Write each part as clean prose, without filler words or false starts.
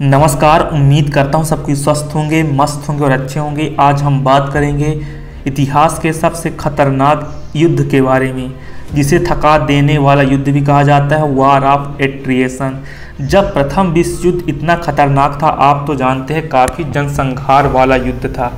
नमस्कार। उम्मीद करता हूँ सबकी स्वस्थ होंगे, मस्त होंगे और अच्छे होंगे। आज हम बात करेंगे इतिहास के सबसे खतरनाक युद्ध के बारे में, जिसे थका देने वाला युद्ध भी कहा जाता है, वॉर ऑफ एट्रिएशन। जब प्रथम विश्व युद्ध इतना खतरनाक था, आप तो जानते हैं, काफ़ी जनसंहार वाला युद्ध था।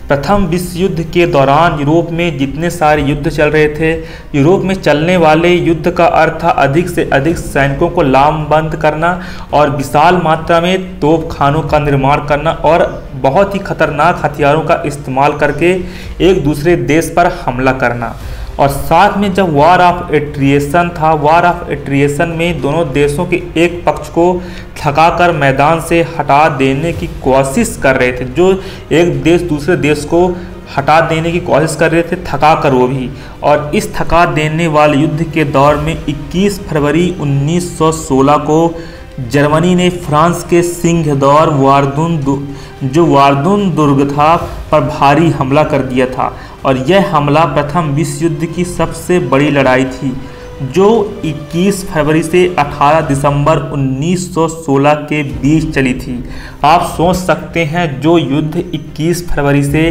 प्रथम विश्व युद्ध के दौरान यूरोप में जितने सारे युद्ध चल रहे थे, यूरोप में चलने वाले युद्ध का अर्थ था अधिक से अधिक सैनिकों को लामबंद करना और विशाल मात्रा में तोप खानों का निर्माण करना और बहुत ही खतरनाक हथियारों का इस्तेमाल करके एक दूसरे देश पर हमला करना। और साथ में जब वॉर ऑफ एट्रिएशन था, वॉर ऑफ एट्रिएशन में दोनों देशों के एक पक्ष को थकाकर मैदान से हटा देने की कोशिश कर रहे थे। जो एक देश दूसरे देश को हटा देने की कोशिश कर रहे थे, थका कर वो भी। और इस थका देने वाले युद्ध के दौर में 21 फरवरी 1916 को जर्मनी ने फ्रांस के सिंहदौर वार्दुन दुर्ग था पर भारी हमला कर दिया था। और यह हमला प्रथम विश्व युद्ध की सबसे बड़ी लड़ाई थी, जो 21 फरवरी से 18 दिसंबर 1916 के बीच चली थी। आप सोच सकते हैं, जो युद्ध 21 फरवरी से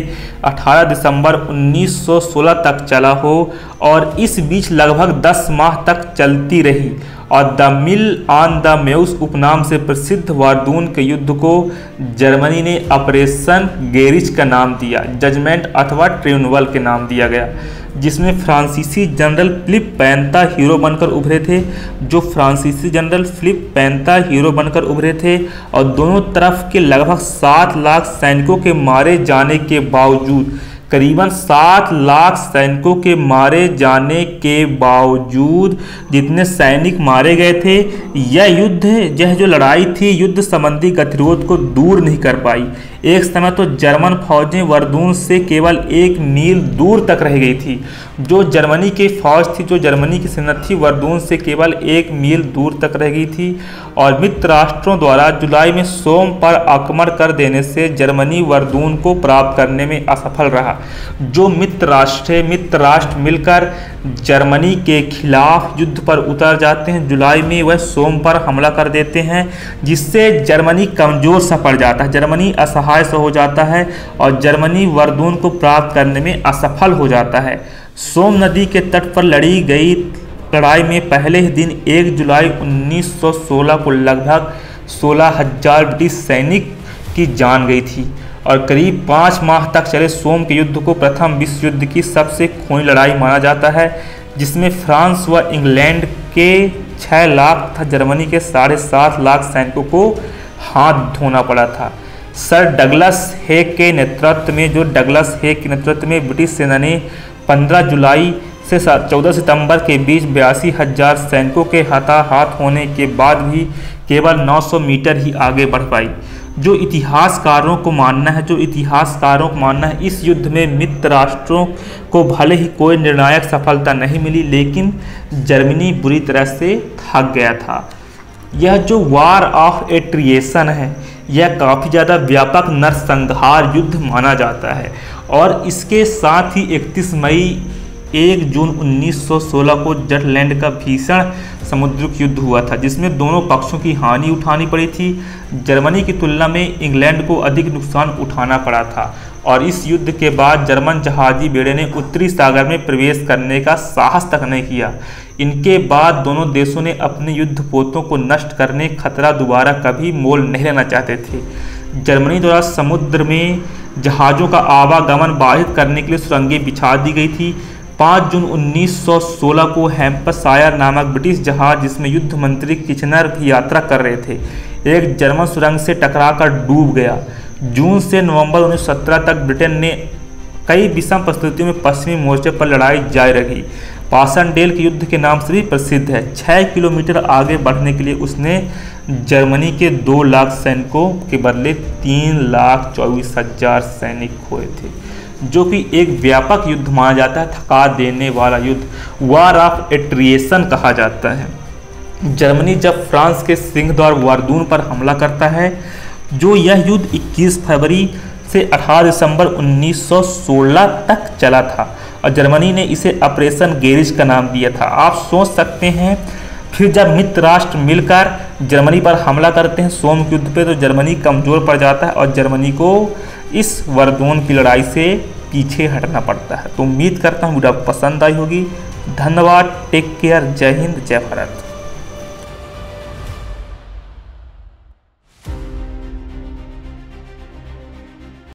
18 दिसंबर 1916 तक चला हो और इस बीच लगभग 10 माह तक चलती रही। और द मिल ऑन द मेउस उपनाम से प्रसिद्ध वार्दून के युद्ध को जर्मनी ने ऑपरेशन गेरिच का नाम दिया, जजमेंट अथवा ट्रिब्यूनल के नाम दिया गया, जिसमें फ्रांसीसी जनरल फिलिप पेंता हीरो बनकर उभरे थे। और दोनों तरफ के लगभग 7 लाख सैनिकों के मारे जाने के बावजूद, करीबन 7 लाख सैनिकों के मारे जाने के बावजूद जितने सैनिक मारे गए थे, यह जो लड़ाई थी, युद्ध संबंधी गतिरोध को दूर नहीं कर पाई। एक समय तो जर्मन फौजें वर्दून से केवल 1 मील दूर तक रह गई थी। जो जर्मनी की फौज थी, जो जर्मनी की सेना थी, वर्दून से केवल 1 मील दूर तक रह गई थी। और मित्र राष्ट्रों द्वारा जुलाई में सोम पर आक्रमण कर देने से जर्मनी वर्दून को प्राप्त करने में असफल रहा। जो मित्र राष्ट्र मिलकर जर्मनी के खिलाफ युद्ध पर उतर जाते हैं, जुलाई में वह सोम पर हमला कर देते हैं, जिससे जर्मनी कमजोर सा पड़ जाता है, जर्मनी असहाय सा हो जाता है और जर्मनी वर्दून को प्राप्त करने में असफल हो जाता है। सोम नदी के तट पर लड़ी गई लड़ाई में पहले ही दिन 1 जुलाई 1916 को लगभग 16,000 ब्रिटिश सैनिक की जान गई थी। और करीब 5 माह तक चले सोम के युद्ध को प्रथम विश्व युद्ध की सबसे खूनी लड़ाई माना जाता है, जिसमें फ्रांस व इंग्लैंड के 6 लाख तथा जर्मनी के 7.5 लाख सैनिकों को हाथ धोना पड़ा था। सर डगलस हेग के नेतृत्व में ब्रिटिश सेना ने 15 जुलाई से 14 सितंबर के बीच 82,000 सैनिकों के हताहत होने के बाद भी केवल 900 मीटर ही आगे बढ़ पाई। जो इतिहासकारों को मानना है, इस युद्ध में मित्र राष्ट्रों को भले ही कोई निर्णायक सफलता नहीं मिली, लेकिन जर्मनी बुरी तरह से थक गया था। यह जो वॉर ऑफ एट्रिएशन है, यह काफ़ी ज़्यादा व्यापक नरसंहार युद्ध माना जाता है। और इसके साथ ही 31 मई 1 जून 1916 को जटलैंड का भीषण समुद्रिक युद्ध हुआ था, जिसमें दोनों पक्षों की हानि उठानी पड़ी थी। जर्मनी की तुलना में इंग्लैंड को अधिक नुकसान उठाना पड़ा था। और इस युद्ध के बाद जर्मन जहाजी बेड़े ने उत्तरी सागर में प्रवेश करने का साहस तक नहीं किया। इनके बाद दोनों देशों ने अपने युद्धपोतों को नष्ट करने खतरा दोबारा कभी मोल नहीं लेना चाहते थे। जर्मनी द्वारा समुद्र में जहाज़ों का आवागमन बाधित करने के लिए सुरंगें बिछा दी गई थी। 5 जून 1916 को हैम्पशायर नामक ब्रिटिश जहाज, जिसमें युद्ध मंत्री किचनर भी यात्रा कर रहे थे, एक जर्मन सुरंग से टकराकर डूब गया। जून से नवंबर 1917 तक ब्रिटेन ने कई विषम परिस्थितियों में पश्चिमी मोर्चे पर लड़ाई जारी रखी। पासनडेल के युद्ध के नाम से भी प्रसिद्ध है। 6 किलोमीटर आगे बढ़ने के लिए उसने जर्मनी के 2 लाख सैनिकों के बदले 3,24,000 सैनिक खोए थे, जो कि एक व्यापक युद्ध माना जाता है, थका देने वाला युद्ध, वॉर ऑफ एट्रिएशन कहा जाता है। जर्मनी जब फ्रांस के सिंहदौर वार्दून पर हमला करता है, जो यह युद्ध 21 फरवरी से 18 दिसंबर 1916 तक चला था और जर्मनी ने इसे ऑपरेशन गेरिच का नाम दिया था। आप सोच सकते हैं, फिर जब मित्र राष्ट्र मिलकर जर्मनी पर हमला करते हैं सोम युद्ध पे, तो जर्मनी कमज़ोर पड़ जाता है और जर्मनी को इस वर्दोन की लड़ाई से पीछे हटना पड़ता है। तो उम्मीद करता हूँ वीडियो आपको पसंद आई होगी। धन्यवाद, टेक केयर, जय हिंद, जय भारत।